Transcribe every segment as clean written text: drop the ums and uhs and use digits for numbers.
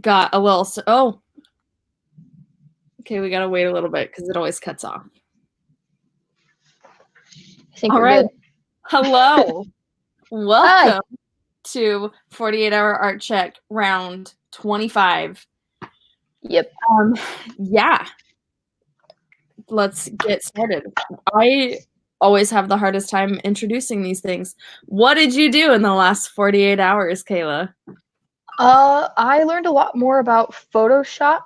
got a little, oh, okay, we gotta wait a little bit because it always cuts off. I think All we're right. good. Hello. Welcome Hi. to 48-hour art check round 25. Yep. Yeah. Let's get started. I always have the hardest time introducing these things. What did you do in the last 48 hours, Kayla? I learned a lot more about Photoshop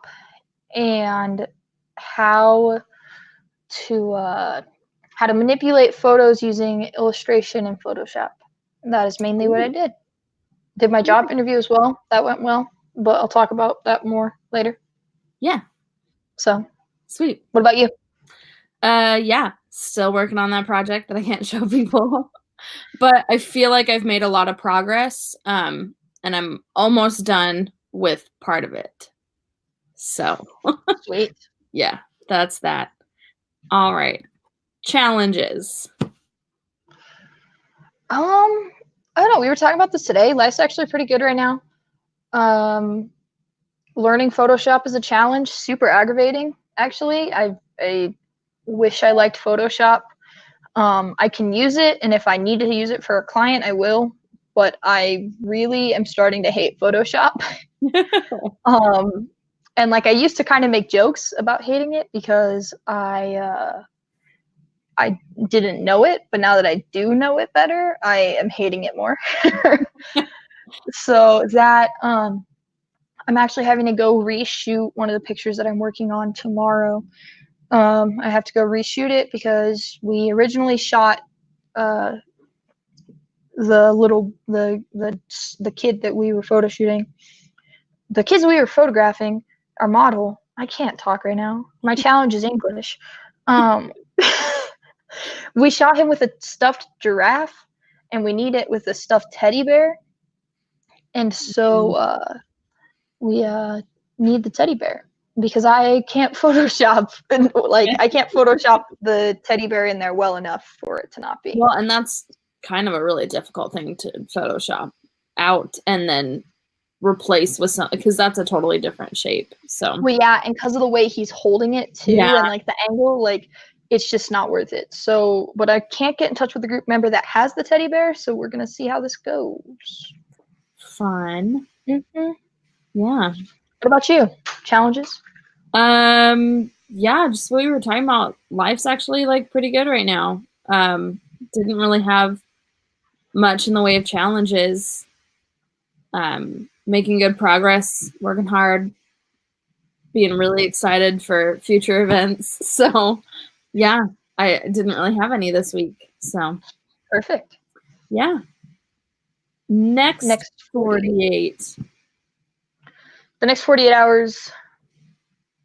and how to manipulate photos using illustration in Photoshop. And that is mainly what I did. Did my job interview as well. That went well, but I'll talk about that more later. Yeah. So, sweet. What about you? Yeah, still working on that project that I can't show people. But I feel like I've made a lot of progress. And I'm almost done with part of it. So, Sweet. Yeah, that's that. All right. Challenges. I don't know. We were talking about this today. Life's actually pretty good right now. Learning Photoshop is a challenge. Super aggravating, actually. I wish I liked Photoshop. I can use it, and if I need to use it for a client, I will. But I really am starting to hate Photoshop. And like I used to kind of make jokes about hating it because I didn't know it, but now that I do know it better, I am hating it more. So that I'm actually having to go reshoot one of the pictures that I'm working on tomorrow. I have to go reshoot it because we originally shot the kid that we were photo shooting. The kids we were photographing, our model. I can't talk right now. My challenge is English. We shot him with a stuffed giraffe, and we need it with a stuffed teddy bear. And so we need the teddy bear because I can't Photoshop I can't Photoshop the teddy bear in there well enough for it to not be. Well, and that's kind of a really difficult thing to Photoshop out and then replace with something because that's a totally different shape. So well, yeah, and because of the way he's holding it too, and like the angle, like it's just not worth it. So, but I can't get in touch with the group member that has the teddy bear, so we're gonna see how this goes. Fun. Mm-hmm. Yeah. What about you? Challenges? Yeah, just what we were talking about. Life's actually like pretty good right now. Didn't really have much in the way of challenges. Making good progress, working hard, being really excited for future events. So yeah, I didn't really have any this week. So perfect. Yeah. Next 48. The next 48 hours,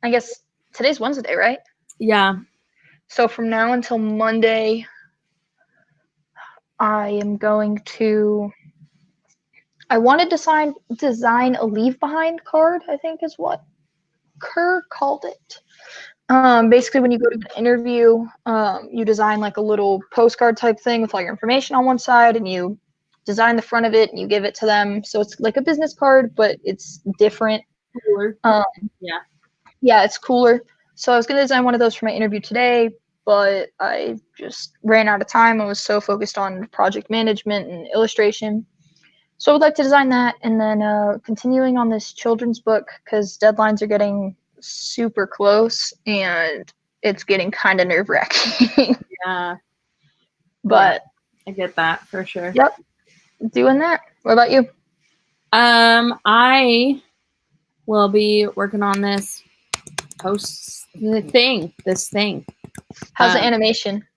I guess today's Wednesday, right? Yeah. So from now until Monday, I am going to, I wanted to design a leave behind card, I think is what Kerr called it. Basically, when you go to an interview, you design like a little postcard type thing with all your information on one side, and you design the front of it and you give it to them. So it's like a business card, but it's different. Cooler. Yeah, it's cooler. So I was going to design one of those for my interview today, but I just ran out of time. I was so focused on project management and illustration. So I would like to design that, and then continuing on this children's book because deadlines are getting super close and it's getting kind of nerve-wracking. Yeah. But I get that for sure. Yep. Doing that. What about you? I will be working on this thing. How's the animation?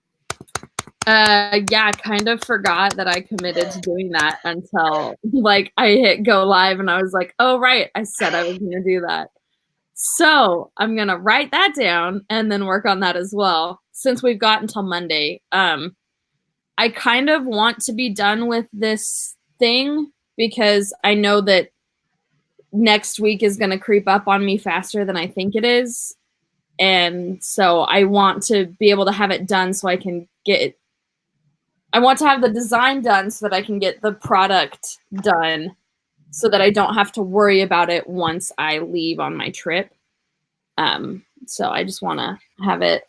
Yeah, kind of forgot that I committed to doing that until like I hit go live and I was like, oh right, I said I was gonna do that. So I'm gonna write that down and then work on that as well. Since we've got until Monday. I kind of want to be done with this thing because I know that next week is gonna creep up on me faster than I think it is. And so I want to be able to have it done so I can get I want to have the design done so that I can get the product done so that I don't have to worry about it once I leave on my trip. So I just want to have it.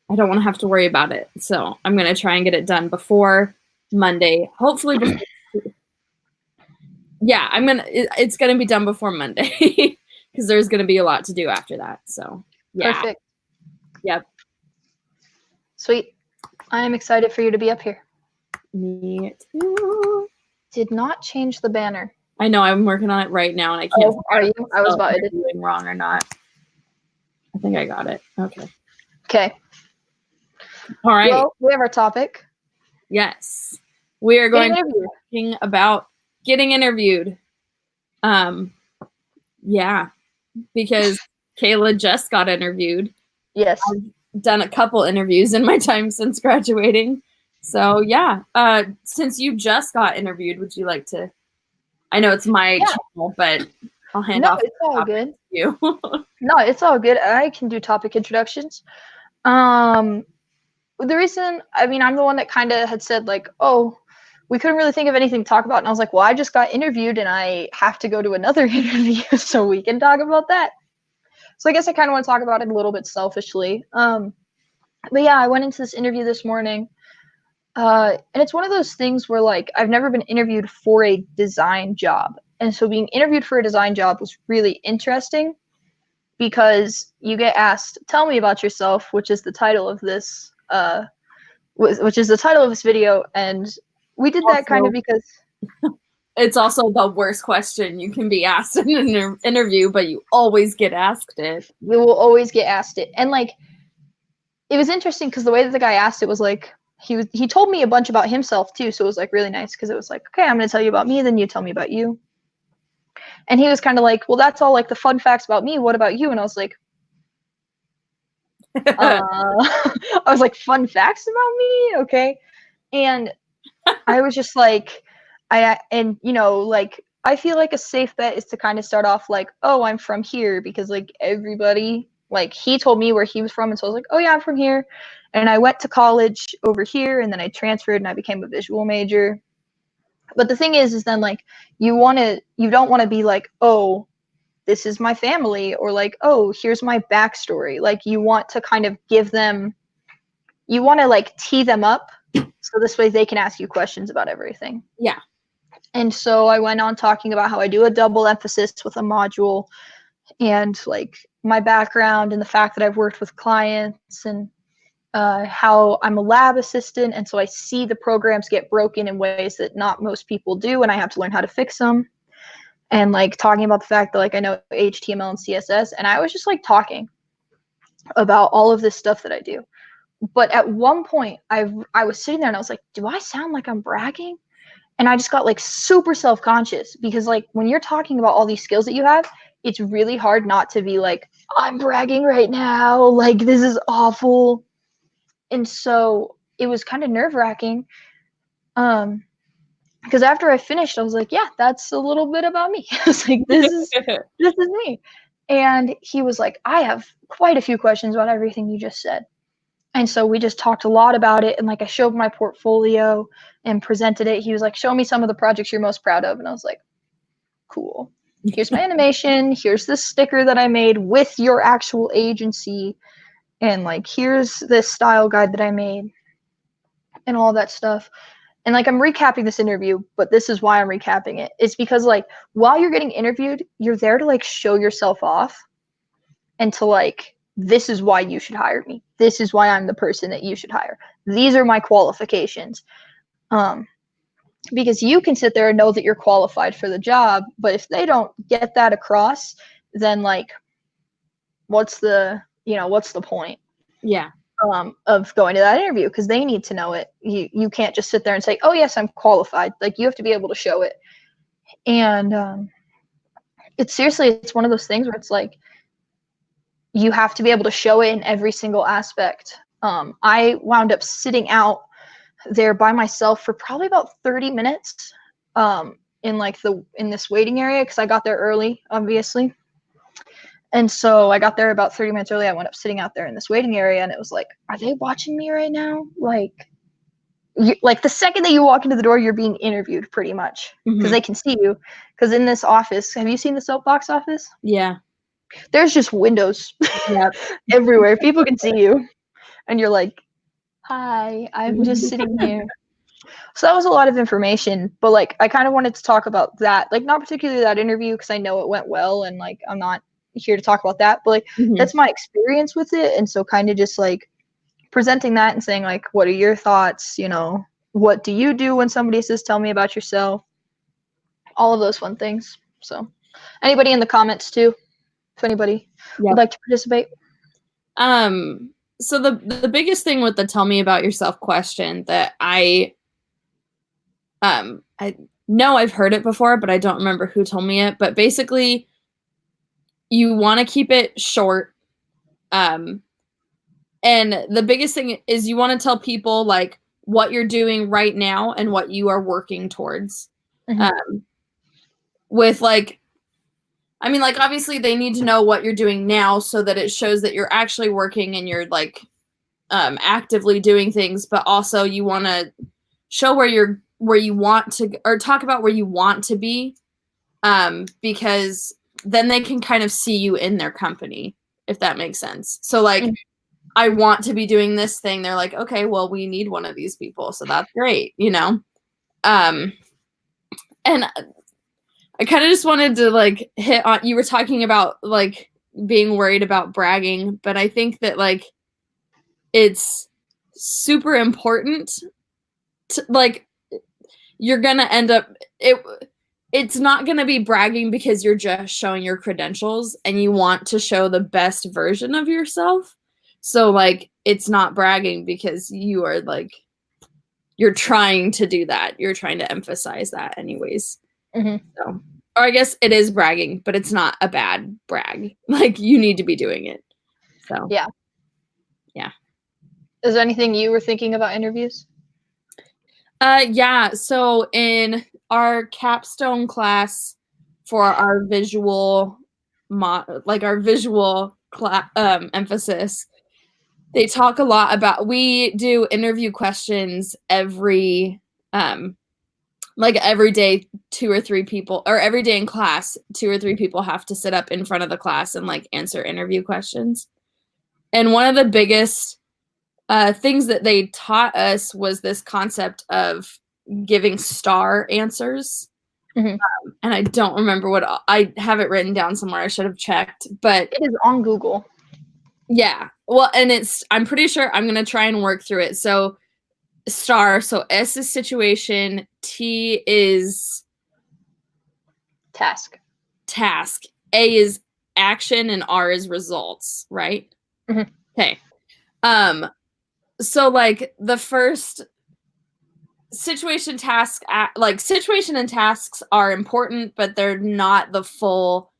I don't want to have to worry about it. So I'm going to try and get it done before Monday. Hopefully before. Yeah, it's going to be done before Monday because there's going to be a lot to do after that. So yeah. Perfect. Yep. Sweet. I am excited for you to be up here. Me too. Did not change the banner. I know, I'm working on it right now and I can't. Oh, are you? I was about to doing wrong or not. I think I got it. Okay. Okay. All right. Well, we have our topic. Yes. We are going to be talking about getting interviewed. Yeah. Because Kayla just got interviewed. Yes. I've done a couple interviews in my time since graduating. So yeah. Since you just got interviewed, would you like to? I know it's my channel, but I'll hand off. It's all good. To you. No, it's all good. I can do topic introductions. The reason, I mean, I'm the one that kind of had said like, oh, we couldn't really think of anything to talk about. And I was like, well, I just got interviewed and I have to go to another interview so we can talk about that. So I guess I kind of want to talk about it a little bit selfishly. But yeah, I went into this interview this morning. And it's one of those things where like I've never been interviewed for a design job. And so being interviewed for a design job was really interesting because you get asked, tell me about yourself, which is the title of this video. And we did that kind of because it's also the worst question you can be asked in an interview, but you always get asked it. You will always get asked it. And like, it was interesting because the way that the guy asked it was like, he told me a bunch about himself too. So it was like really nice because it was like, okay, I'm going to tell you about me. Then you tell me about you. And he was kind of like, well, that's all like the fun facts about me. What about you? And I was like, I was like, fun facts about me? Okay. And I was just like, you know, like, I feel like a safe bet is to kind of start off like, oh, I'm from here because like everybody, like he told me where he was from. And so I was like, oh yeah, I'm from here. And I went to college over here and then I transferred and I became a visual major. But the thing is then like, you don't want to be like, oh, this is my family, or like, oh, here's my backstory. Like you want to kind of you want to like tee them up so this way they can ask you questions about everything. Yeah. And so I went on talking about how I do a double emphasis with a module and like my background and the fact that I've worked with clients and how I'm a lab assistant. And so I see the programs get broken in ways that not most people do. And I have to learn how to fix them. And like talking about the fact that like I know HTML and CSS. And I was just like talking about all of this stuff that I do. But at one point I was sitting there and I was like, do I sound like I'm bragging? And I just got like super self-conscious because like when you're talking about all these skills that you have, it's really hard not to be like, I'm bragging right now. Like this is awful. And so it was kind of nerve-wracking. Because after I finished, I was like, yeah, that's a little bit about me. I was like, this is me. And he was like, I have quite a few questions about everything you just said. And so we just talked a lot about it. And like I showed my portfolio and presented it. He was like, show me some of the projects you're most proud of. And I was like, cool. Here's my animation. Here's this sticker that I made with your actual agency. And like, here's this style guide that I made and all that stuff. And like, I'm recapping this interview, but this is why I'm recapping it. It's because like, while you're getting interviewed, you're there to like show yourself off and to like, this is why you should hire me. This is why I'm the person that you should hire. These are my qualifications. Because you can sit there and know that you're qualified for the job, but if they don't get that across, then like, what's the point? Yeah. Of going to that interview, because they need to know it. You can't just sit there and say, oh yes, I'm qualified. Like you have to be able to show it. And it's one of those things where it's like you have to be able to show it in every single aspect. I wound up sitting out there by myself for probably about 30 minutes in this waiting area because I got there early, obviously. And so I got there about 30 minutes early. I went up sitting out there in this waiting area and it was like, are they watching me right now? Like, like the second that you walk into the door, you're being interviewed pretty much because they can see you. Because in this office, have you seen the soapbox office? Yeah. There's just windows Yep. everywhere. People can see you, and you're like, "Hi, I'm just sitting here." So that was a lot of information, but like I kind of wanted to talk about that, like not particularly that interview because I know it went well, and like I'm not here to talk about that, but like that's my experience with it, and so kind of just like presenting that and saying like, what are your thoughts? You know, what do you do when somebody says, "Tell me about yourself"? All of those fun things. So, anybody in the comments too, if anybody would like to participate. So the biggest thing with the "tell me about yourself" question that I know I've heard it before, but I don't remember who told me it. But basically, you want to keep it short. And the biggest thing is you want to tell people like what you're doing right now and what you are working towards. With like, I mean, like obviously they need to know what you're doing now so that it shows that you're actually working and you're like actively doing things, but also you want to show where you want to, or talk about where you want to be, because then they can kind of see you in their company, if that makes sense. So like, I want to be doing this thing. They're like, okay, well, we need one of these people. So that's great, you know? And I kind of just wanted to like hit on, you were talking about like being worried about bragging, but I think that like it's super important to like, you're going to end up, it's not going to be bragging because you're just showing your credentials and you want to show the best version of yourself. So like, it's not bragging because you are like, you're trying to do that. You're trying to emphasize that anyways. So, or I guess it is bragging, but it's not a bad brag. Like you need to be doing it. So yeah. Is there anything you were thinking about interviews? Yeah. So in our capstone class for our visual, emphasis, they talk a lot about, we do interview questions every day, 2 or 3 people, or every day in class, 2 or 3 people have to sit up in front of the class and like answer interview questions. And one of the biggest things that they taught us was this concept of giving star answers. And I don't remember I have it written down somewhere. I should have checked, but it is on Google. Yeah. Well, and I'm pretty sure I'm going to try and work through it. So star, so S is situation, T is task, A is action, and R is results, right? Okay. So like the first situation and tasks are important, but they're not the full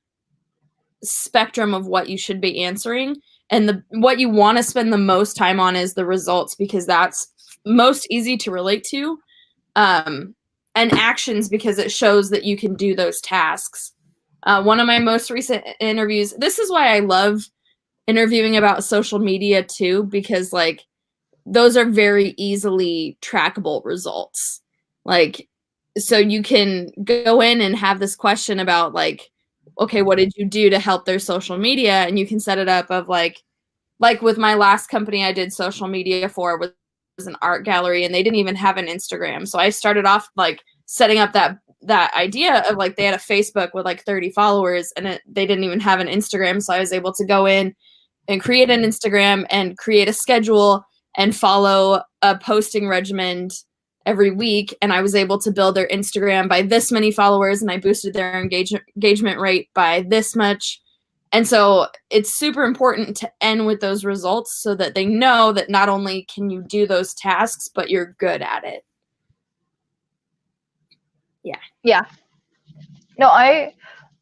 spectrum of what you should be answering. And what you want to spend the most time on is the results, because that's most easy to relate to. And actions, because it shows that you can do those tasks. One of my most recent interviews, this is why I love interviewing about social media too, because like those are very easily trackable results. Like, so you can go in and have this question about like, okay, what did you do to help their social media? And you can set it up of like with my last company I did social media for was an art gallery, and they didn't even have an Instagram. So I started off like setting up that idea of like, they had a Facebook with like 30 followers and they didn't even have an Instagram. So I was able to go in and create an Instagram and create a schedule and follow a posting regimen every week. And I was able to build their Instagram by this many followers, and I boosted their engagement rate by this much. And so it's super important to end with those results so that they know that not only can you do those tasks, but you're good at it. Yeah. Yeah. No, I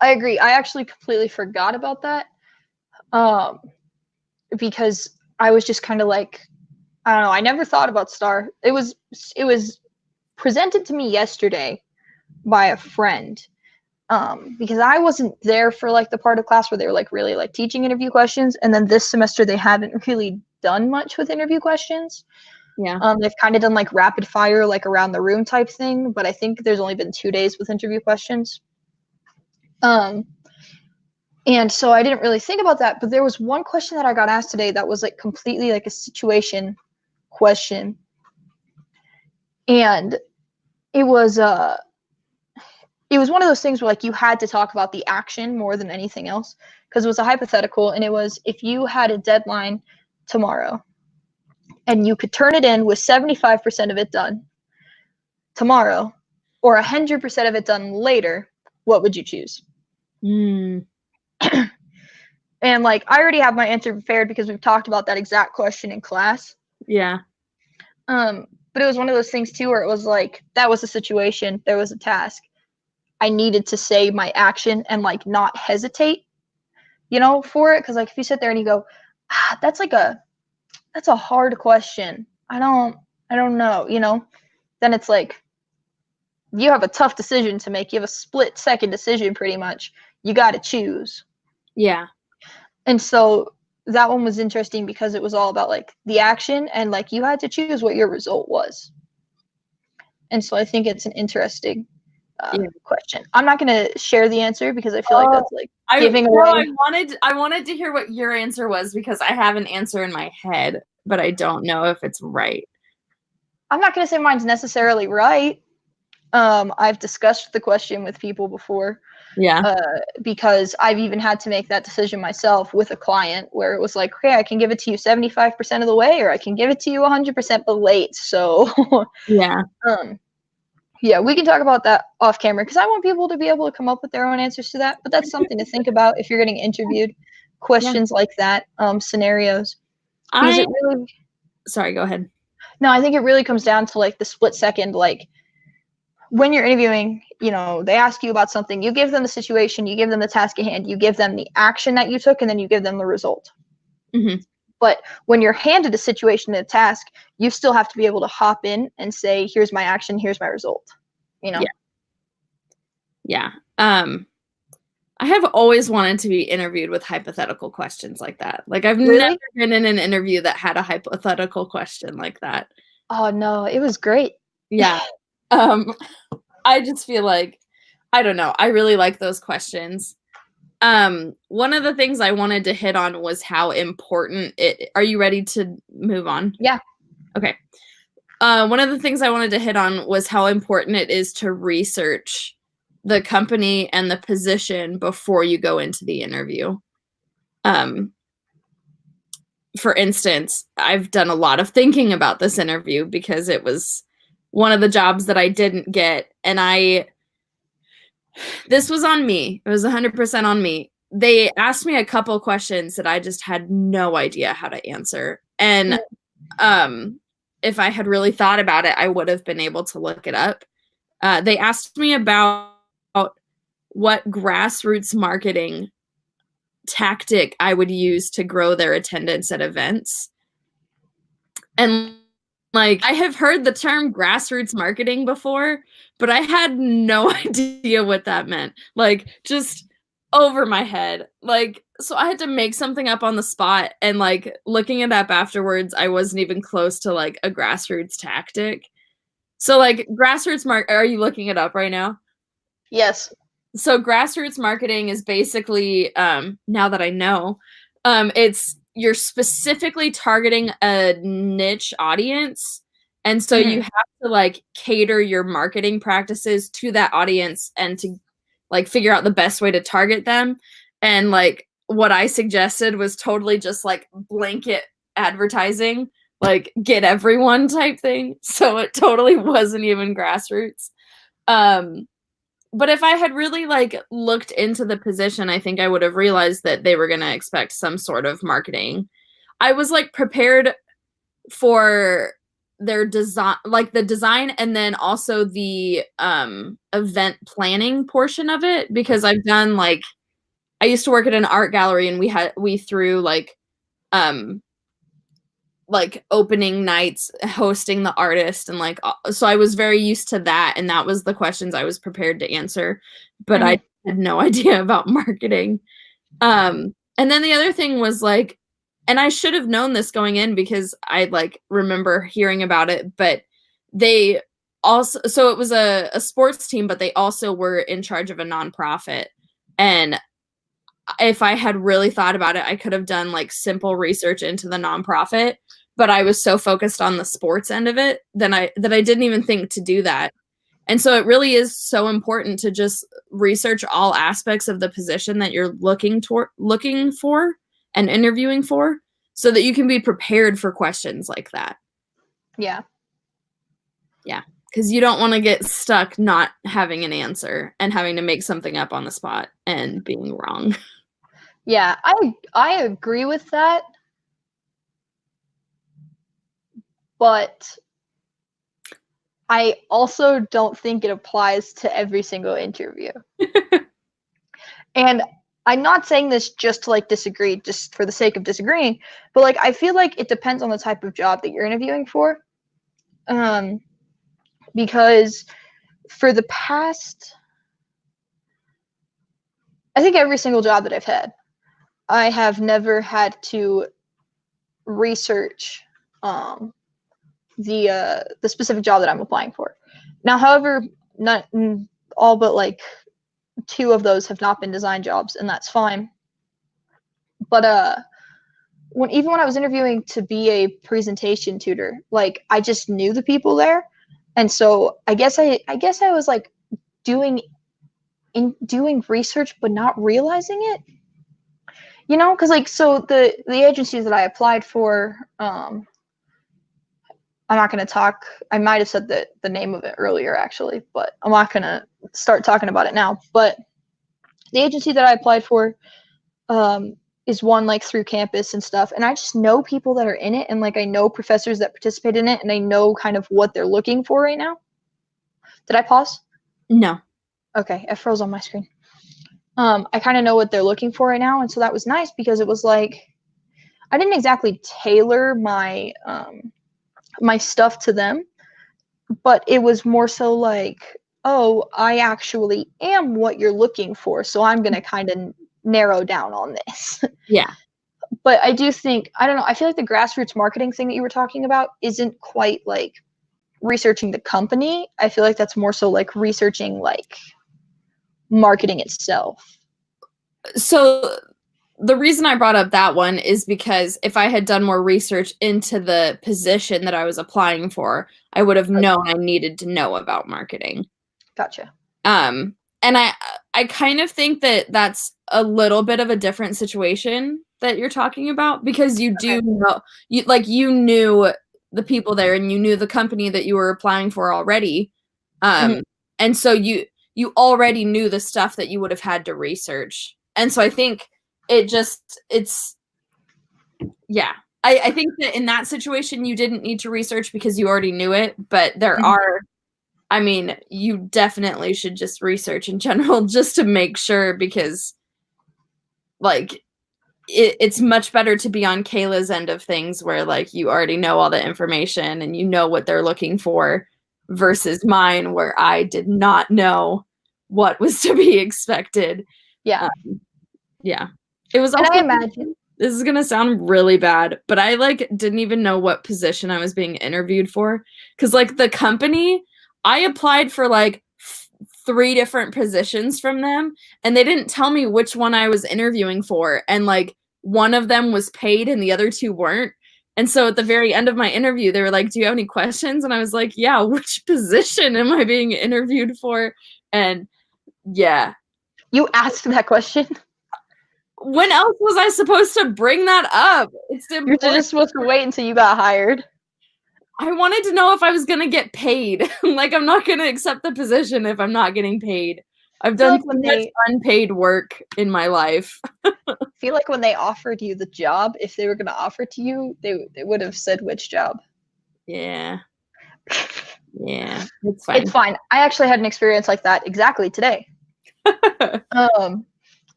agree. I actually completely forgot about that. Because I was just kind of like, I don't know, I never thought about star. It was presented to me yesterday by a friend. Because I wasn't there for like the part of class where they were like really like teaching interview questions, and then this semester they haven't really done much with interview questions. Yeah. They've kind of done like rapid fire, like around the room type thing, but I think there's only been 2 days with interview questions. And so I didn't really think about that, but there was one question that I got asked today that was like completely like a situation question. And it was one of those things where like you had to talk about the action more than anything else, because it was a hypothetical, and it was, if you had a deadline tomorrow and you could turn it in with 75% of it done tomorrow or 100% of it done later, what would you choose? And like, I already have my answer prepared because we've talked about that exact question in class. Yeah. But it was one of those things too where it was like, that was a situation, there was a task. I needed to say my action and like not hesitate, you know, for it. Because like if you sit there and you go, that's a hard question. I don't know, you know, then it's like you have a tough decision to make. You have a split second decision pretty much. You got to choose. Yeah. And so that one was interesting because it was all about like the action, and like you had to choose what your result was. And so I think it's an interesting question. I'm not going to share the answer because I feel like that's like giving away. I wanted to hear what your answer was because I have an answer in my head, but I don't know if it's right. I'm not going to say mine's necessarily right. I've discussed the question with people before. Yeah. Because I've even had to make that decision myself with a client where it was like, okay, I can give it to you 75% of the way, or I can give it to you 100% but late. So yeah. Yeah, we can talk about that off camera because I want people to be able to come up with their own answers to that. But that's something to think about if you're getting interviewed. Questions like that, scenarios. Sorry, go ahead. No, I think it really comes down to like the split second, like when you're interviewing, you know, they ask you about something, you give them the situation, you give them the task at hand, you give them the action that you took, and then you give them the result. Mm-hmm. But when you're handed a situation and a task, you still have to be able to hop in and say, here's my action, here's my result, you know? Yeah. I have always wanted to be interviewed with hypothetical questions like that. Like I've never been in an interview that had a hypothetical question like that. Oh no, it was great. Yeah. I just feel like, I don't know. I really like those questions. One of the things I wanted to hit on was how important are you ready to move on? Yeah. Okay. One of the things I wanted to hit on was how important it is to research the company and the position before you go into the interview. For instance, I've done a lot of thinking about this interview because it was one of the jobs that I didn't get. And this was on me. It was 100% on me. They asked me a couple questions that I just had no idea how to answer. And if I had really thought about it, I would have been able to look it up. They asked me about what grassroots marketing tactic I would use to grow their attendance at events. And like, I have heard the term grassroots marketing before, but I had no idea what that meant. Like, just over my head. Like, so I had to make something up on the spot, and like looking it up afterwards, I wasn't even close to like a grassroots tactic. So like grassroots are you looking it up right now? Yes. So grassroots marketing is basically, now that I know, you're specifically targeting a niche audience. And so you have to like cater your marketing practices to that audience and to like figure out the best way to target them. And like what I suggested was totally just like blanket advertising, like get everyone type thing. So it totally wasn't even grassroots. But if I had really like looked into the position, I think I would have realized that they were going to expect some sort of marketing. I was like prepared for their design, like the design, and then also the event planning portion of it, because I've done like, I used to work at an art gallery, and we threw like opening nights, hosting the artist, and like, so I was very used to that, and that was the questions I was prepared to answer, but I had no idea about marketing. And then the other thing was like, and I should have known this going in because I like remember hearing about it, but they also, so it was a sports team, but they also were in charge of a nonprofit. And if I had really thought about it, I could have done like simple research into the nonprofit, but I was so focused on the sports end of it that I didn't even think to do that. And so it really is so important to just research all aspects of the position that you're looking for and interviewing for so that you can be prepared for questions like that. Yeah. Yeah. Because you don't want to get stuck not having an answer and having to make something up on the spot and being wrong. Yeah, I agree with that. But I also don't think it applies to every single interview. And I'm not saying this just to like disagree, just for the sake of disagreeing, but like I feel like it depends on the type of job that you're interviewing for. Because for the past, I think every single job that I've had, I have never had to research the specific job that I'm applying for. Now, however, not all but like 2 of those have not been design jobs, and that's fine. But even when I was interviewing to be a presentation tutor, like I just knew the people there, and so I guess I was like doing research but not realizing it. You know, because like so the agencies that I applied for, I'm not going to talk. I might have said the name of it earlier, actually, but I'm not going to start talking about it now. But the agency that I applied for is one like through campus and stuff. And I just know people that are in it. And like I know professors that participate in it. And I know kind of what they're looking for right now. Did I pause? No. Okay, it froze on my screen. I kind of know what they're looking for right now. And so that was nice because it was like, I didn't exactly tailor my my stuff to them, but it was more so like, oh, I actually am what you're looking for, so I'm going to kind of narrow down on this. Yeah. But I do think, I don't know, I feel like the grassroots marketing thing that you were talking about isn't quite like researching the company. I feel like that's more so like researching like marketing itself. So the reason I brought up that one is because if I had done more research into the position that I was applying for, I would have known I needed to know about marketing. Gotcha. And I kind of think that that's a little bit of a different situation that you're talking about because you do know, you knew the people there and you knew the company that you were applying for already. And so you already knew the stuff that you would have had to research. And so I think I think that in that situation, you didn't need to research because you already knew it, but you definitely should just research in general just to make sure because like it's much better to be on Kayla's end of things where like you already know all the information and you know what they're looking for versus mine where I did not know what was to be expected. Yeah. Yeah. It was also, and I imagine this is going to sound really bad, but I like didn't even know what position I was being interviewed for. Cause like the company, I applied for like 3 different positions from them and they didn't tell me which one I was interviewing for. And like one of them was paid and the other 2 weren't. And so at the very end of my interview, they were like, do you have any questions? And I was like, yeah, which position am I being interviewed for? And yeah. You asked that question? When else was I supposed to bring that up? You're just supposed to wait until you got hired. I wanted to know if I was going to get paid. Like, I'm not going to accept the position if I'm not getting paid. I've done so much unpaid work in my life. I feel like when they offered you the job, if they were going to offer it to you, they would have said which job. Yeah. Yeah, it's fine. It's fine. I actually had an experience like that exactly today.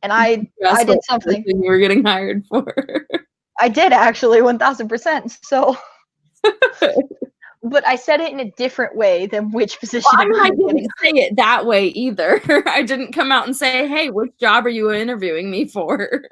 And I did something you were getting hired for. I did actually 1000%. So but I said it in a different way than which position. Well, I mean, I didn't say it that way either. I didn't come out and say, hey, which job are you interviewing me for?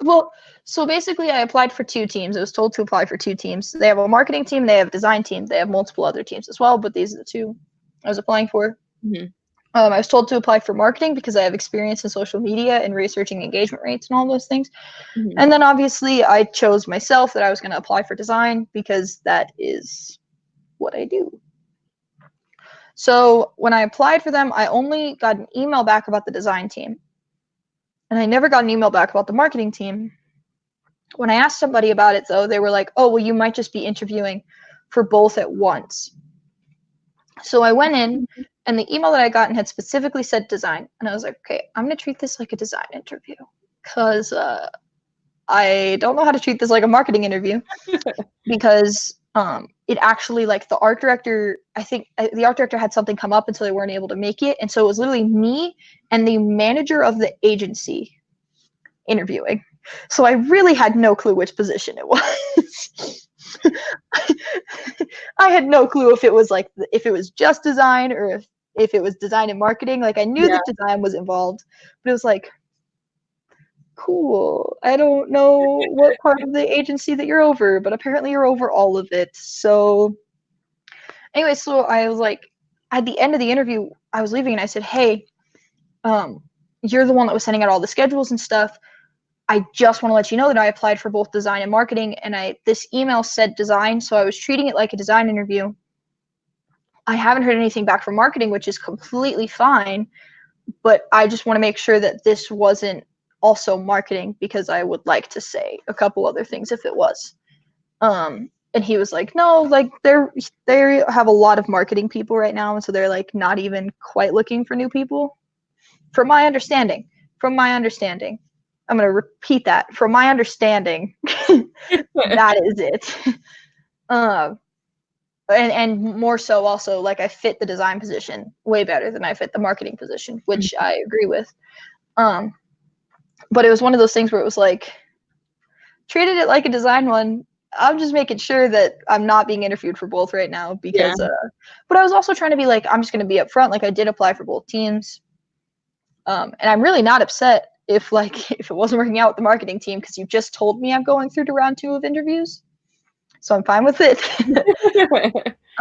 Well, so basically I applied for 2 teams. I was told to apply for 2 teams. They have a marketing team, they have a design team, they have multiple other teams as well, but these are the 2 I was applying for. Mm-hmm. I was told to apply for marketing because I have experience in social media and researching engagement rates and all those things. Mm-hmm. And then obviously I chose myself that I was going to apply for design because that is what I do. So when I applied for them, I only got an email back about the design team. And I never got an email back about the marketing team. When I asked somebody about it, though, they were like, oh, well, you might just be interviewing for both at once. So I went in, and the email that I got had specifically said design. And I was like, okay, I'm going to treat this like a design interview because I don't know how to treat this like a marketing interview because it actually, like, the art director, I think the art director had something come up and so they weren't able to make it. And so it was literally me and the manager of the agency interviewing. So I really had no clue which position it was. I had no clue if it was just design or if it was design and marketing. Like, I knew that design was involved, but it was like, cool. I don't know what part of the agency that you're over, but apparently you're over all of it. So anyway, so I was like, at the end of the interview, I was leaving and I said, hey, you're the one that was sending out all the schedules and stuff. I just want to let you know that I applied for both design and marketing, and this email said design, so I was treating it like a design interview. I haven't heard anything back from marketing, which is completely fine, but I just want to make sure that this wasn't also marketing because I would like to say a couple other things if it was. And he was like, no, like they have a lot of marketing people right now, and so they're like not even quite looking for new people. From my understanding. I'm going to repeat that. From my understanding, that is it. And more so also, like, I fit the design position way better than I fit the marketing position, which I agree with. But it was one of those things where it was like, treated it like a design one. I'm just making sure that I'm not being interviewed for both right now because, but I was also trying to be like, I'm just going to be upfront. Like, I did apply for both teams. And I'm really not upset if it wasn't working out with the marketing team because you just told me I'm going through to round 2 of interviews. So I'm fine with it.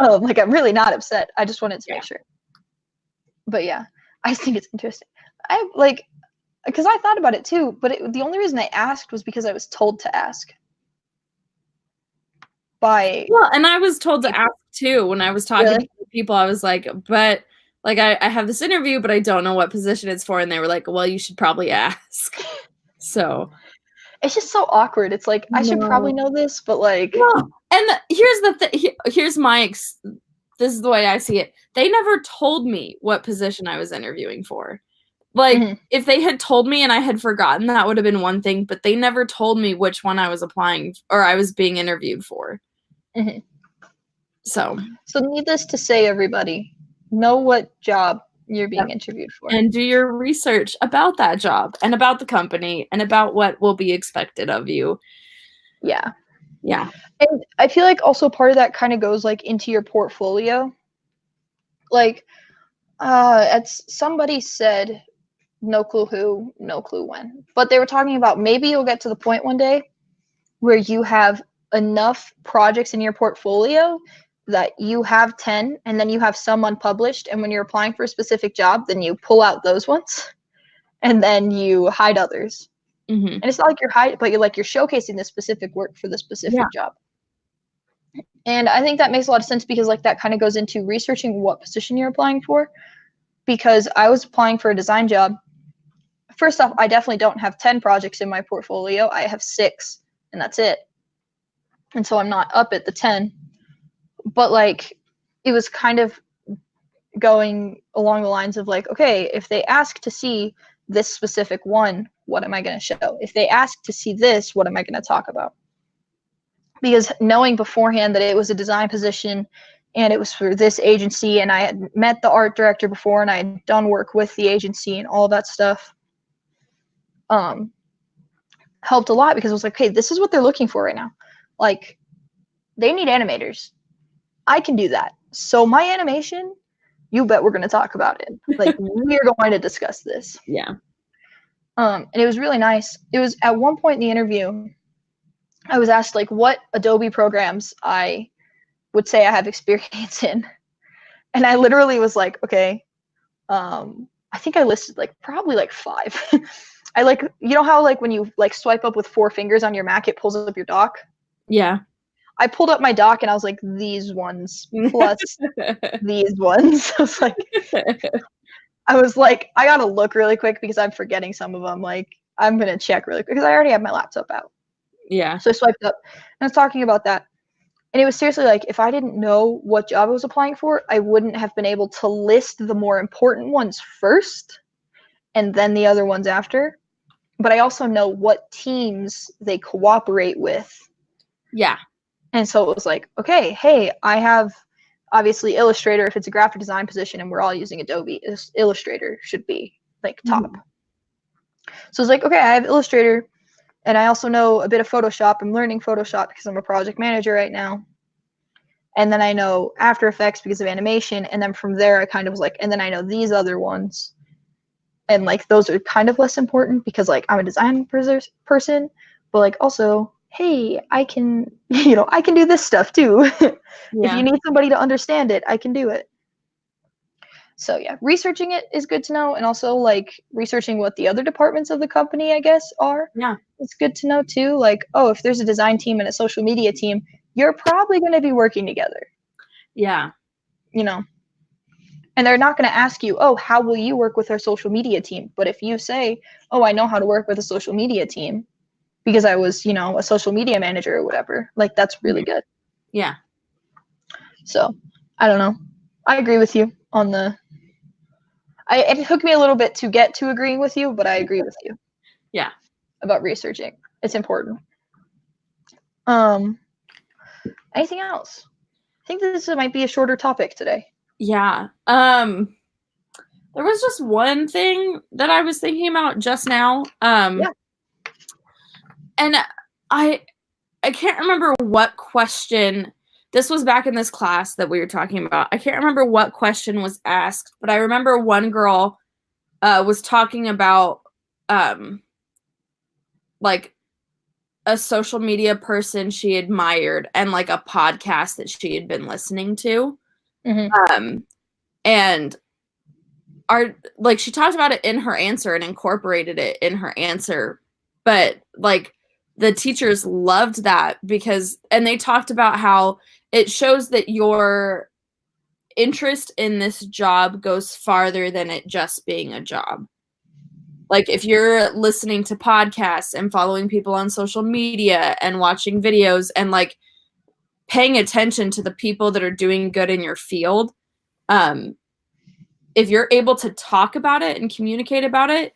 Like, I'm really not upset. I just wanted to make sure. But yeah, I just think it's interesting. Because I thought about it too, but the only reason I asked was because I was told to ask. Well, and I was told to ask too when I was talking to people. I was like, but like I have this interview, but I don't know what position it's for, and they were like, well, you should probably ask. So it's just so awkward. It's like, I should probably know this, but like, and here's the thing. Here's this is the way I see it. They never told me what position I was interviewing for. Like, if they had told me and I had forgotten, that would have been one thing, but they never told me which one I was applying or I was being interviewed for. So needless to say, everybody, know what job you're being interviewed for. And do your research about that job and about the company and about what will be expected of you. Yeah. Yeah. And I feel like also part of that kind of goes like into your portfolio. Like, somebody said, no clue who, no clue when, but they were talking about maybe you'll get to the point one day where you have enough projects in your portfolio that you have 10 and then you have some unpublished, and when you're applying for a specific job, then you pull out those ones and then you hide others. And it's not like you're hiding, but you're showcasing this specific work for the specific job. And I think that makes a lot of sense because like that kind of goes into researching what position you're applying for. Because I was applying for a design job. First off, I definitely don't have 10 projects in my portfolio. I have 6, and that's it. And so I'm not up at the 10. But like, it was kind of going along the lines of like, okay, if they ask to see this specific one, what am I going to show? If they ask to see this, what am I going to talk about? Because knowing beforehand that it was a design position and it was for this agency, and I had met the art director before and I had done work with the agency and all that stuff, helped a lot because it was like, okay, this is what they're looking for right now. Like, they need animators. I can do that. So my animation, you bet we're going to talk about it. Like, we're going to discuss this. Yeah. And it was really nice. It was at one point in the interview, I was asked like what Adobe programs I would say I have experience in. And I literally was like, okay, I think I listed like probably like 5. I like, you know how like when you like swipe up with 4 fingers on your Mac, it pulls up your doc? Yeah. I pulled up my doc and I was like, these ones plus these ones. I was like, I gotta look really quick because I'm forgetting some of them. Like, I'm gonna check really quick because I already have my laptop out. Yeah. So I swiped up and I was talking about that. And it was seriously like, if I didn't know what job I was applying for, I wouldn't have been able to list the more important ones first and then the other ones after. But I also know what teams they cooperate with. Yeah. And so it was like, okay, hey, I have obviously Illustrator if it's a graphic design position and we're all using Adobe. Illustrator should be like top. So it's like, okay, I have Illustrator. And I also know a bit of Photoshop. I'm learning Photoshop because I'm a project manager right now. And then I know After Effects because of animation. And then from there, I kind of was like, and then I know these other ones. And like, those are kind of less important because like, I'm a design person, but like also, hey, I can, I can do this stuff too. If you need somebody to understand it, I can do it. So yeah, researching it is good to know. And also like researching what the other departments of the company, I guess, are. Yeah. It's good to know too. Like, oh, if there's a design team and a social media team, you're probably going to be working together. Yeah. And they're not going to ask you, oh, how will you work with our social media team? But if you say, oh, I know how to work with a social media team because I was, a social media manager or whatever, like that's really good. Yeah. So I don't know. I agree with you on it took me a little bit to get to agreeing with you, but I agree with you. Yeah. About researching. It's important. Anything else? I think this might be a shorter topic today. Yeah. There was just one thing that I was thinking about just now. Yeah. And I can't remember what question. This was back in this class that we were talking about. I can't remember what question was asked, but I remember one girl was talking about like a social media person she admired and like a podcast that she had been listening to. Mm-hmm. And she talked about it in her answer and incorporated it in her answer. But like the teachers loved that and they talked about how it shows that your interest in this job goes farther than it just being a job. Like if you're listening to podcasts and following people on social media and watching videos and like paying attention to the people that are doing good in your field, if you're able to talk about it and communicate about it,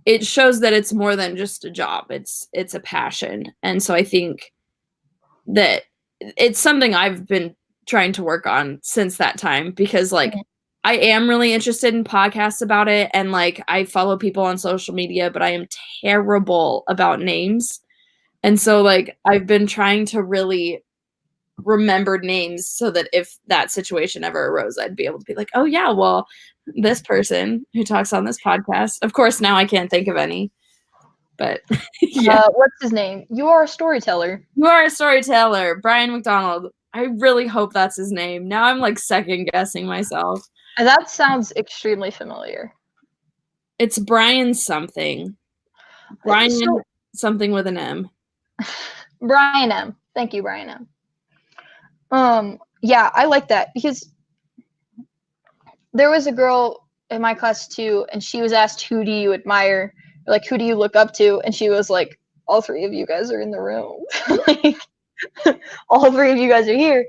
it shows that it's more than just a job. It's a passion. And so I think that it's something I've been trying to work on since that time because like I am really interested in podcasts about it. And like I follow people on social media, but I am terrible about names. And so like I've been trying to really remember names so that if that situation ever arose, I'd be able to be like, oh yeah, well, this person who talks on this podcast. Of course, now I can't think of any. But yeah. What's his name? You are a storyteller. You are a storyteller, Brian McDonald. I really hope that's his name. Now I'm like second guessing myself. That sounds extremely familiar. It's Brian something. Brian something with an M. Brian M. Thank you, Brian M. Yeah, I like that because there was a girl in my class too, and she was asked, who do you admire? Like, who do you look up to? And she was like, all 3 of you guys are in the room. Like, all 3 of you guys are here,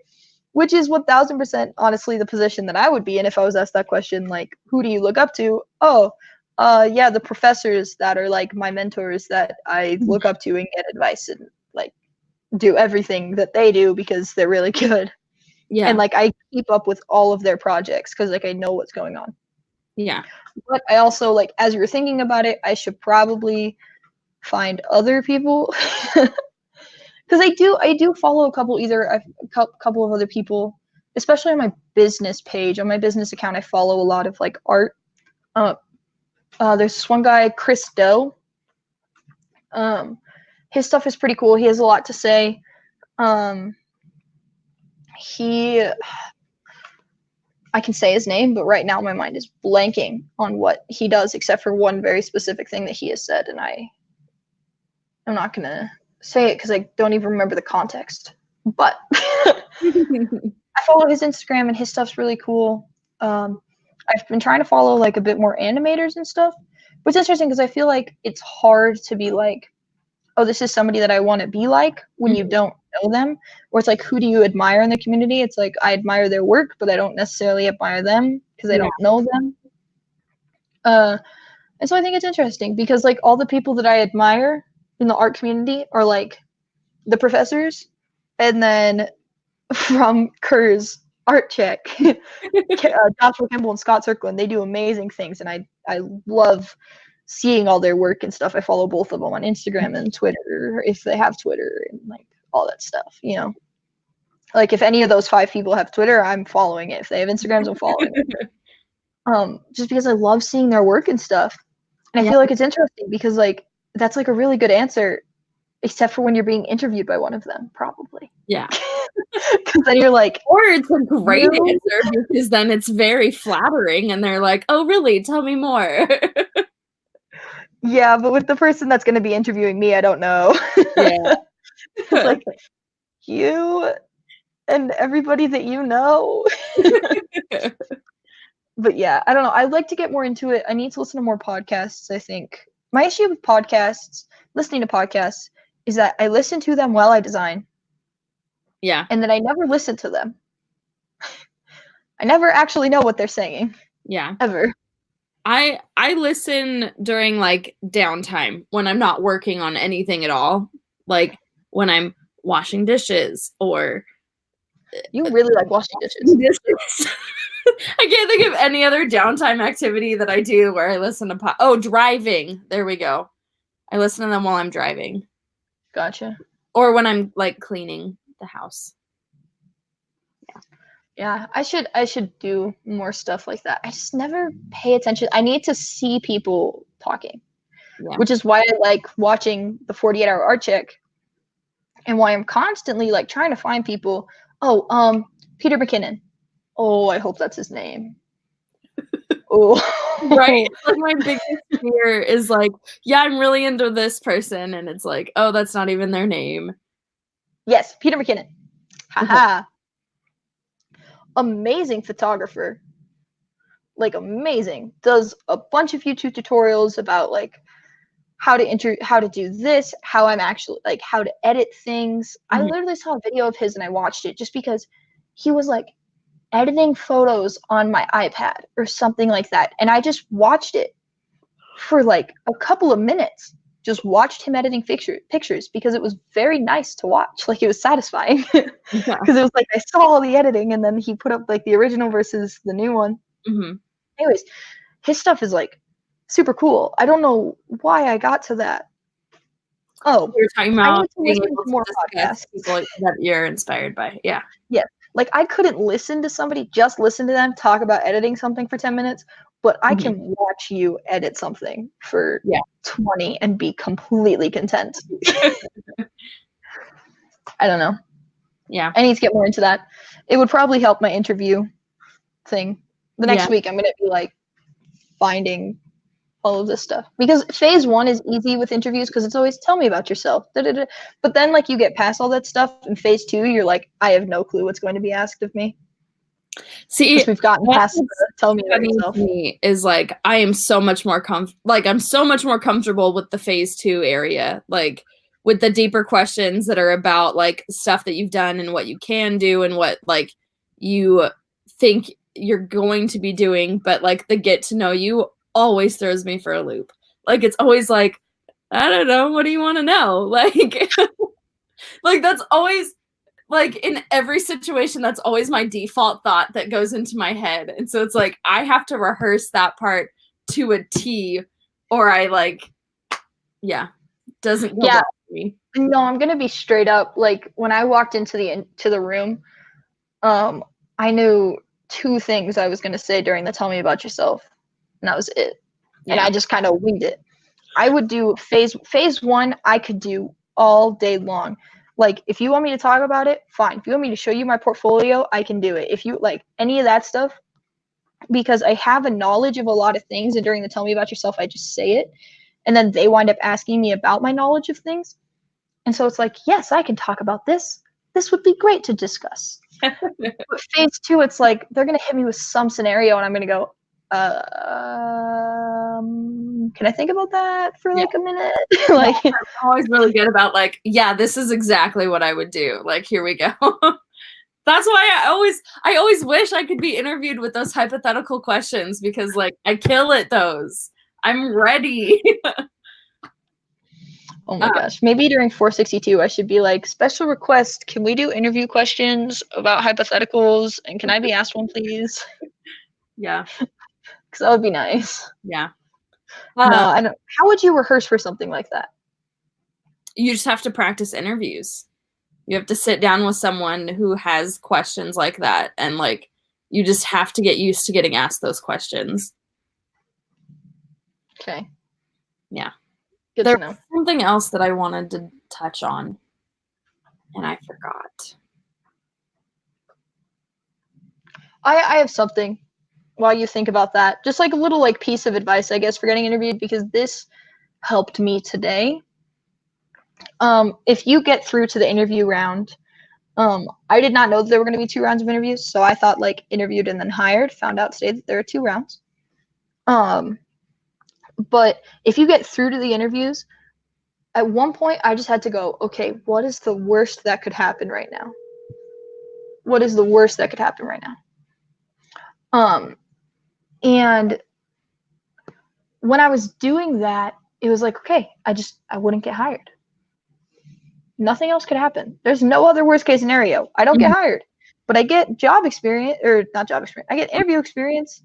which is 1000% honestly the position that I would be in if I was asked that question. Like, who do you look up to? Oh, yeah, the professors that are like my mentors that I look up to and get advice and like do everything that they do because they're really good. Yeah. And like I keep up with all of their projects because like I know what's going on. Yeah. But I also like, as you're thinking about it, I should probably find other people because I do follow a couple of other people especially on my business page, on my business account, I follow a lot of like art. There's this one guy, Chris Doe. His stuff is pretty cool. He has a lot to say. I can say his name, but right now my mind is blanking on what he does, except for one very specific thing that he has said, and I'm not gonna say it because I don't even remember the context. But I follow his Instagram, and his stuff's really cool. I've been trying to follow like a bit more animators and stuff, but it's interesting because I feel like it's hard to be like, oh, this is somebody that I want to be like when you don't know them. Or it's like, who do you admire in the community? It's like, I admire their work, but I don't necessarily admire them because I don't know them. And so I think it's interesting because like all the people that I admire in the art community are like the professors, and then from Kerr's Artcheck, Joshua Kimball and Scott Cirkland, they do amazing things, and I love seeing all their work and stuff. I follow both of them on Instagram and Twitter, if they have Twitter, and like all that stuff, you know. Like if any of those 5 people have Twitter, I'm following it. If they have Instagrams, I'm following it. Just because I love seeing their work and stuff. And I feel like it's interesting because like that's like a really good answer, except for when you're being interviewed by one of them, probably. Yeah. Because then you're like, or it's a great answer because then it's very flattering and they're like, oh really, tell me more. Yeah, but with the person that's going to be interviewing me, I don't know. Yeah. It's like, you and everybody that you know. But yeah, I don't know. I'd like to get more into it. I need to listen to more podcasts, I think. My issue with podcasts, listening to podcasts, is that I listen to them while I design. Yeah. And then I never listen to them. I never actually know what they're saying. Yeah. Ever. I listen during like downtime when I'm not working on anything at all. Like when I'm washing dishes or you really like washing dishes. I can't think of any other downtime activity that I do where I listen to driving. There we go. I listen to them while I'm driving. Gotcha. Or when I'm like cleaning the house. Yeah, I should do more stuff like that. I just never pay attention. I need to see people talking, which is why I like watching the 48-hour Artcheck, and why I'm constantly like trying to find people. Oh, Peter McKinnon. Oh, I hope that's his name. Oh, right. Like my biggest fear is like, yeah, I'm really into this person, and it's like, oh, that's not even their name. Yes, Peter McKinnon. Haha. Amazing photographer. Like amazing. Does a bunch of YouTube tutorials about like how to do this, how I'm actually like how to edit things. I literally saw a video of his and I watched it just because he was like editing photos on my iPad or something like that. And I just watched it for like a couple of minutes. Just watched him editing pictures because it was very nice to watch. Like it was satisfying because it was like I saw all the editing and then he put up like the original versus the new one. Anyways, his stuff is like super cool. I don't know why I got to that. Oh, you're talking about I need to listen to more podcasts people that you're inspired by. Yeah. Yeah. Like I couldn't listen to somebody, just listen to them talk about editing something for 10 minutes, but I can watch you edit something for 20 and be completely content. I don't know. Yeah. I need to get more into that. It would probably help my interview thing. The next week I'm going to be like finding all of this stuff, because phase 1 is easy with interviews because it's always tell me about yourself. But then like you get past all that stuff in phase 2, you're like, I have no clue what's going to be asked of me. See, we've gotten past tell me about yourself. Me is like I am so much more I'm so much more comfortable with the phase 2 area, like with the deeper questions that are about like stuff that you've done and what you can do and what like you think you're going to be doing, but like the get to know you always throws me for a loop. Like it's always like, I don't know, what do you want to know? Like like that's always like in every situation, that's always my default thought that goes into my head. And so it's like I have to rehearse that part to a T, or I like doesn't go well for me. No, I'm gonna be straight up. Like when I walked into the room, I I knew 2 things I was going to say during the tell me about yourself, and that was it. And I just kind of winged it. I would do phase 1, I could do all day long. Like, if you want me to talk about it, fine. If you want me to show you my portfolio, I can do it. If you like any of that stuff, because I have a knowledge of a lot of things, and during the tell me about yourself, I just say it, and then they wind up asking me about my knowledge of things. And so it's like, yes, I can talk about this. This would be great to discuss. But phase 2, it's like they're going to hit me with some scenario, and I'm going to go, can I think about that for like a minute? Like, I'm always really good about like, yeah, this is exactly what I would do. Like, here we go. That's why I always wish I could be interviewed with those hypothetical questions, because like I kill at those. I'm ready. oh my gosh. Maybe during 462, I should be like, special request, can we do interview questions about hypotheticals? And can I be asked one, please? Yeah. Because that would be nice. Yeah. No, I don't. How would you rehearse for something like that? You just have to practice interviews. You have to sit down with someone who has questions like that, and like you just have to get used to getting asked those questions. Okay. Yeah. Good There to know. was something else that I wanted to touch on, and I forgot. I have something while you think about that. Just like a little like piece of advice, I guess, for getting interviewed, because this helped me today. If you get through to the interview round, I did not know that there were going to be 2 rounds of interviews, so I thought like interviewed and then hired. Found out today that there are 2 rounds. But if you get through to the interviews, at one point I just had to go, okay, what is the worst that could happen right now? What is the worst that could happen right now? And when I was doing that, it was like, okay, I wouldn't get hired. Nothing else could happen. There's no other worst case scenario. I don't get hired, but I get job experience, or not job experience. I get interview experience,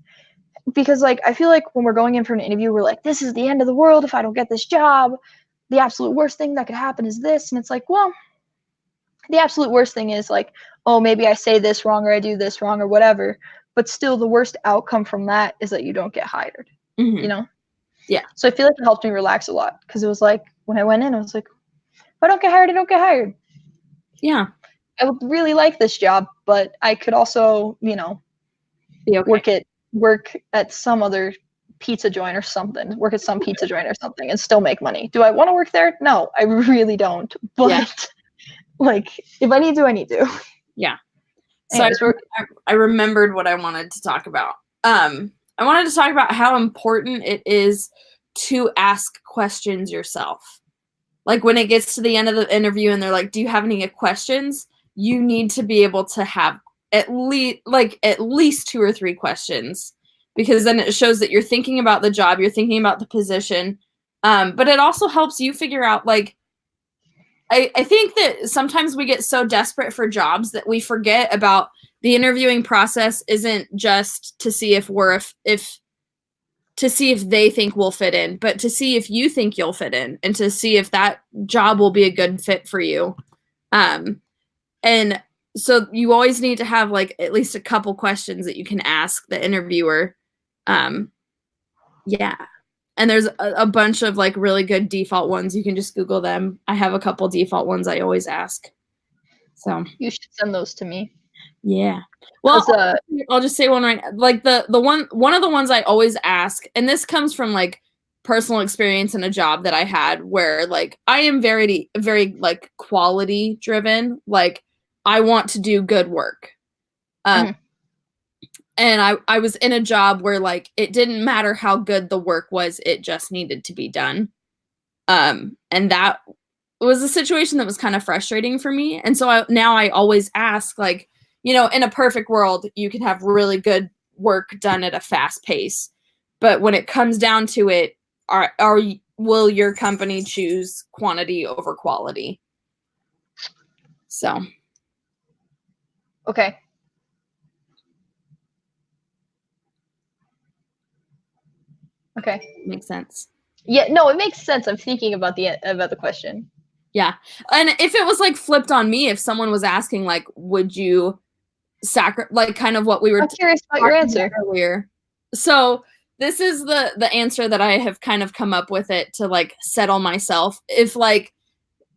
because like I feel like when we're going in for an interview, we're like, this is the end of the world if I don't get this job. The absolute worst thing that could happen is this. And it's like, well, the absolute worst thing is like, oh, maybe I say this wrong or I do this wrong or whatever. But still, the worst outcome from that is that you don't get hired, you know? Yeah. So I feel like it helped me relax a lot, because it was like, when I went in, I was like, if I don't get hired, I don't get hired. Yeah. I would really like this job, but I could also, you know, be okay. work at some other pizza joint or something, work at some pizza joint or something and still make money. Do I want to work there? No, I really don't. But like, if I need to, I need to. Yeah. So I remembered what I wanted to talk about. I wanted to talk about how important it is to ask questions yourself. Like when it gets to the end of the interview and they're like, do you have any questions? You need to be able to have at least 2 or 3 questions, because then it shows that you're thinking about the job, you're thinking about the position. But it also helps you figure out, like, I think that sometimes we get so desperate for jobs that we forget about the interviewing process isn't just to see if to see if they think we'll fit in, but to see if you think you'll fit in, and to see if that job will be a good fit for you. And so you always need to have like at least a couple questions that you can ask the interviewer. Yeah. And there's a bunch of like really good default ones. You can just Google them. I have a couple default ones I always ask. So you should send those to me. Yeah. Well, I'll just say one right. Like one of the ones I always ask, and this comes from like personal experience in a job that I had, where like I am very, very like quality driven. Like I want to do good work. And I was in a job where like it didn't matter how good the work was, it just needed to be done. And that was a situation that was kind of frustrating for me. And so now I always ask, like, you know, in a perfect world, you could have really good work done at a fast pace. But when it comes down to it, will your company choose quantity over quality? So. Okay. Okay. Makes sense. Yeah, no, it makes sense. I'm thinking about the question. Yeah. And if it was like flipped on me, if someone was asking like, would you like kind of what we were I'm curious about your answer earlier. So this is the answer that I have kind of come up with it to like settle myself. If like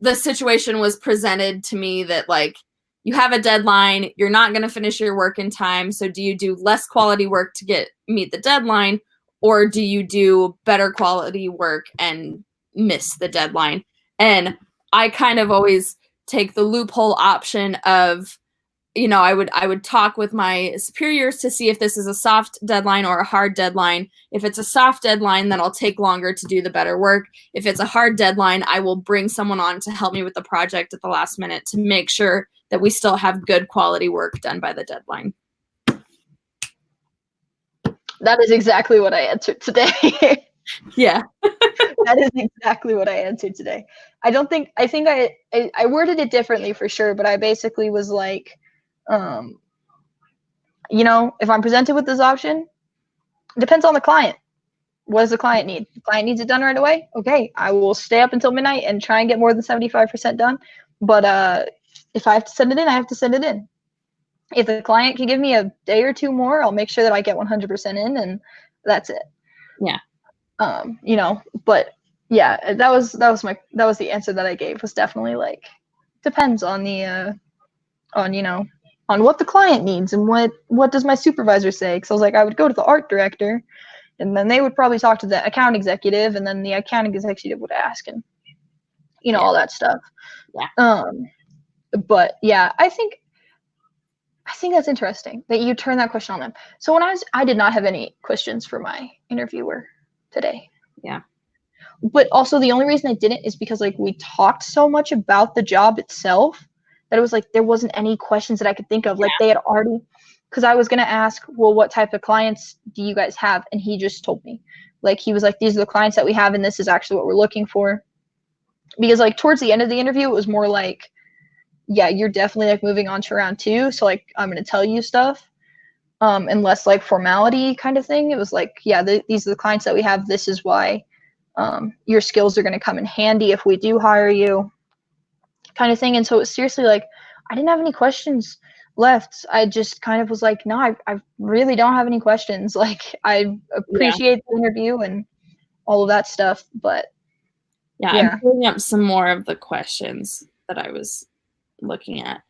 the situation was presented to me that like you have a deadline, you're not going to finish your work in time, so do you do less quality work to meet the deadline, or do you do better quality work and miss the deadline? And I kind of always take the loophole option of, you know, I would talk with my superiors to see if this is a soft deadline or a hard deadline. If it's a soft deadline, then I'll take longer to do the better work. If it's a hard deadline, I will bring someone on to help me with the project at the last minute to make sure that we still have good quality work done by the deadline. That is exactly what I answered today. Yeah. That is exactly what I answered today. I think I worded it differently for sure, but I basically was like, you know, if I'm presented with this option, it depends on the client. What does the client need? The client needs it done right away. Okay, I will stay up until midnight and try and get more than 75% done. But if I have to send it in, I have to send it in. If the client can give me a day or two more, I'll make sure that I get 100% in, and that's it. Yeah. You know, but yeah, that was the answer that I gave. Was definitely like, depends on the on, you know, on what the client needs and what does my supervisor say. Because I was like, I would go to the art director, and then they would probably talk to the account executive, and then the account executive would ask, and you know, all that stuff. Yeah. But yeah, I think that's interesting that you turn that question on them. So when I did not have any questions for my interviewer today. Yeah. But also the only reason I didn't is because like we talked so much about the job itself that it was like there wasn't any questions that I could think of. Like they had already, because I was gonna ask, well, what type of clients do you guys have? And he just told me. Like he was like, these are the clients that we have, and this is actually what we're looking for. Because like towards the end of the interview, it was more like, yeah, you're definitely like moving on to round 2. So like I'm gonna tell you stuff. And less like formality kind of thing. It was like, yeah, these are the clients that we have. This is why your skills are going to come in handy if we do hire you, kind of thing. And so it was seriously like, I didn't have any questions left. I just kind of was like, no, I really don't have any questions. Like, I appreciate the interview and all of that stuff, but yeah. I'm pulling up some more of the questions that I was looking at.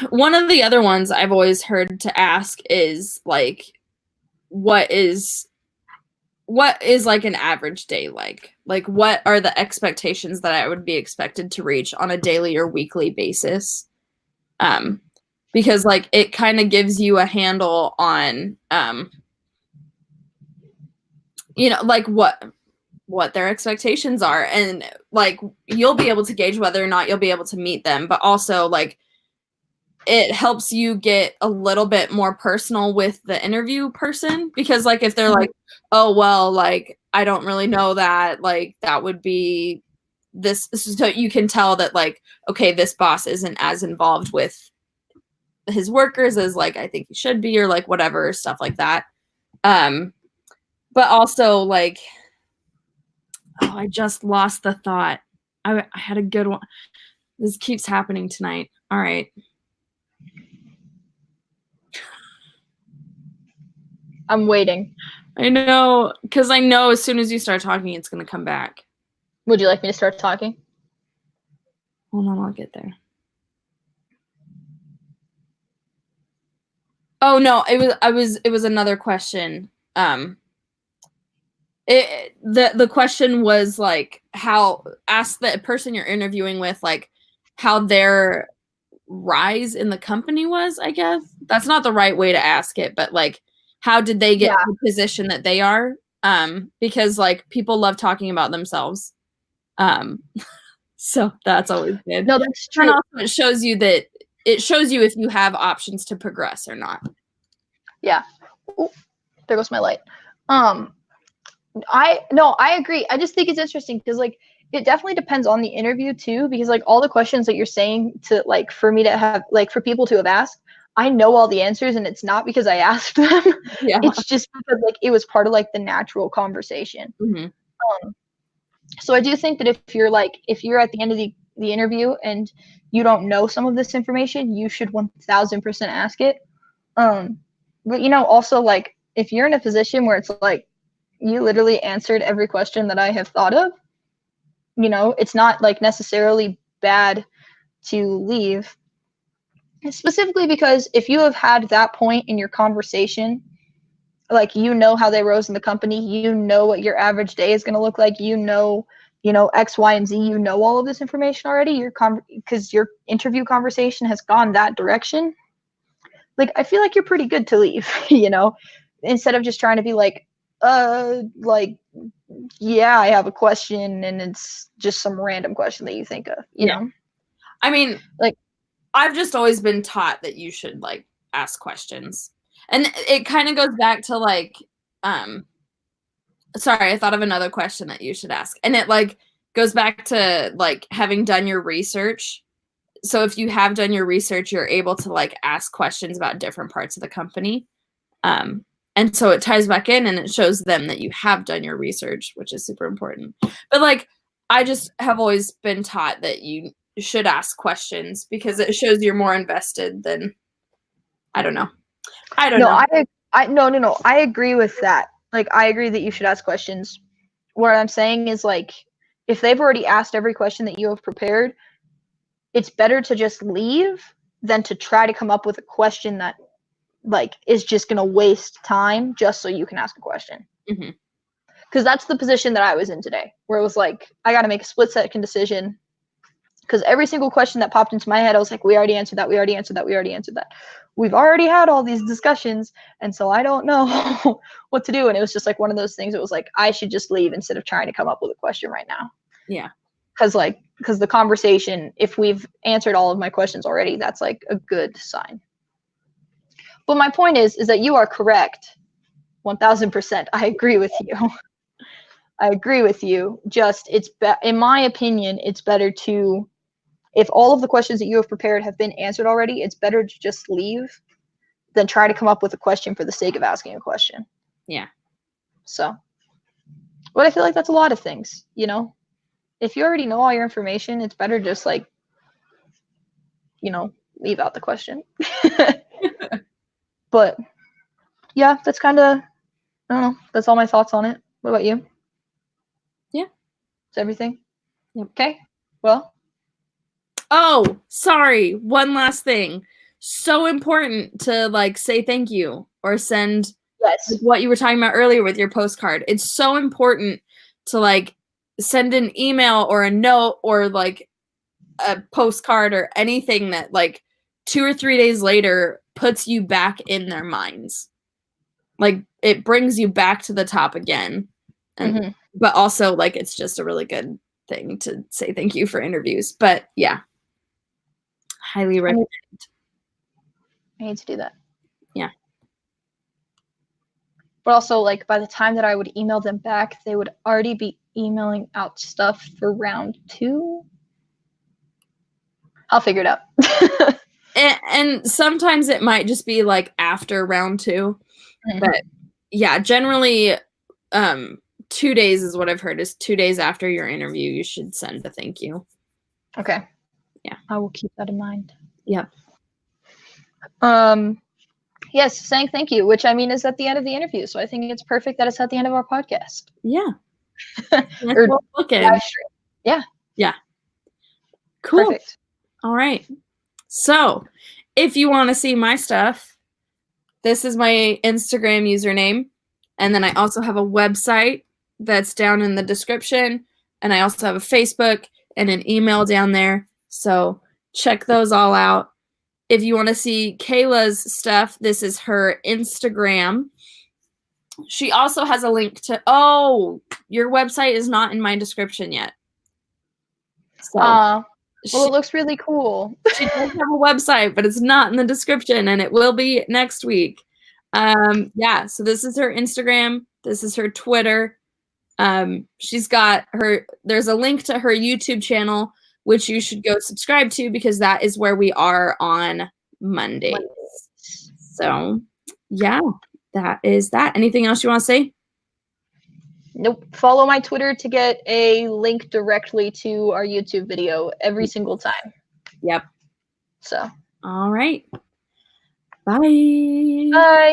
One of the other ones I've always heard to ask is like, what is like an average day like? Like, what are the expectations that I would be expected to reach on a daily or weekly basis? Because like it kind of gives you a handle on, you know, like what their expectations are, and like you'll be able to gauge whether or not you'll be able to meet them, but also like it helps you get a little bit more personal with the interview person, because like if they're like, oh well, like I don't really know that, like that would be this, so you can tell that like, okay, this boss isn't as involved with his workers as like I think he should be, or like whatever, stuff like that. But also like, oh, I just lost the thought. I had a good one. This keeps happening tonight. All right. I'm waiting. I know, because I know as soon as you start talking, it's going to come back. Would you like me to start talking? Hold on, I'll get there. Oh no, it was another question. The question was like, ask the person you're interviewing with like how their rise in the company was, I guess. That's not the right way to ask it, but like, how did they get to the position that they are? Because like people love talking about themselves. So that's always good. No, that's true. And also it shows you if you have options to progress or not. Yeah. Ooh, there goes my light. I agree. I just think it's interesting because like it definitely depends on the interview too, because like all the questions that you're saying to like for me to have like for people to have asked, I know all the answers, and it's not because I asked them. Yeah. It's just because like it was part of like the natural conversation. Mm-hmm. So I do think that if you're at the end of the the interview and you don't know some of this information, you should 1000% ask it. But you know, also like if you're in a position where it's like you literally answered every question that I have thought of, you know, it's not like necessarily bad to leave. Specifically because if you have had that point in your conversation, like you know how they rose in the company, you know what your average day is going to look like, you know X, Y, and Z, you know all of this information already. Because your interview conversation has gone that direction. Like I feel like you're pretty good to leave, you know, instead of just trying to be like, yeah, I have a question, and it's just some random question that you think of, you know. I mean, like I've just always been taught that you should like ask questions. And it kind of goes back to like, sorry, I thought of another question that you should ask. And it like goes back to like having done your research. So if you have done your research, you're able to like ask questions about different parts of the company. And so it ties back in and it shows them that you have done your research, which is super important. But like, I just have always been taught that you should ask questions because it shows you're more invested than, I don't know. No, I agree with that. Like, I agree that you should ask questions. What I'm saying is, like, if they've already asked every question that you have prepared, it's better to just leave than to try to come up with a question that, like, is just going to waste time just so you can ask a question. Mm-hmm. Because that's the position that I was in today, where it was like, I got to make a split-second decision. Because every single question that popped into my head, I was like, we already answered that, we already answered that, we already answered that. We've already had all these discussions, and so I don't know what to do. And it was just like one of those things. It was like, I should just leave instead of trying to come up with a question right now. Yeah. Because the conversation, if we've answered all of my questions already, that's like a good sign. But my point is that you are correct. 1000%. I agree with you. I agree with you. Just in my opinion, it's better to, if all of the questions that you have prepared have been answered already, it's better to just leave than try to come up with a question for the sake of asking a question. Yeah. So, but I feel like that's a lot of things, you know? If you already know all your information, it's better just like, you know, leave out the question. But yeah, that's kind of, I don't know. That's all my thoughts on it. What about you? Yeah. Is everything? Yep. Okay. Well. Oh, sorry. One last thing. So important to like say thank you or send like what you were talking about earlier with your postcard. It's so important to like send an email or a note or like a postcard or anything that like 2 or 3 days later puts you back in their minds. Like it brings you back to the top again. And but also like it's just a really good thing to say thank you for interviews. But yeah. Highly recommend. I need to do that. Yeah. But also, like, by the time that I would email them back, they would already be emailing out stuff for round 2. I'll figure it out. and sometimes it might just be like after round 2. But yeah, generally 2 days is what I've heard is 2 days after your interview, you should send a thank you. Okay. Yeah. I will keep that in mind. Yep. Yes, saying thank you, which I mean is at the end of the interview. So I think it's perfect that it's at the end of our podcast. Yeah. Or live stream. Yeah. Yeah. Cool. Perfect. All right. So if you want to see my stuff, this is my Instagram username. And then I also have a website that's down in the description. And I also have a Facebook and an email down there. So check those all out. If you want to see Kayla's stuff, this is her Instagram. She also has a link to, your website is not in my description yet. So, well, it looks really cool. She does have a website, but it's not in the description, and it will be next week. Yeah, so this is her Instagram. This is her Twitter. She's got there's a link to her YouTube channel, which you should go subscribe to because that is where we are on Mondays. So, yeah, that is that. Anything else you want to say? Nope. Follow my Twitter to get a link directly to our YouTube video every single time. Yep. So. All right. Bye. Bye.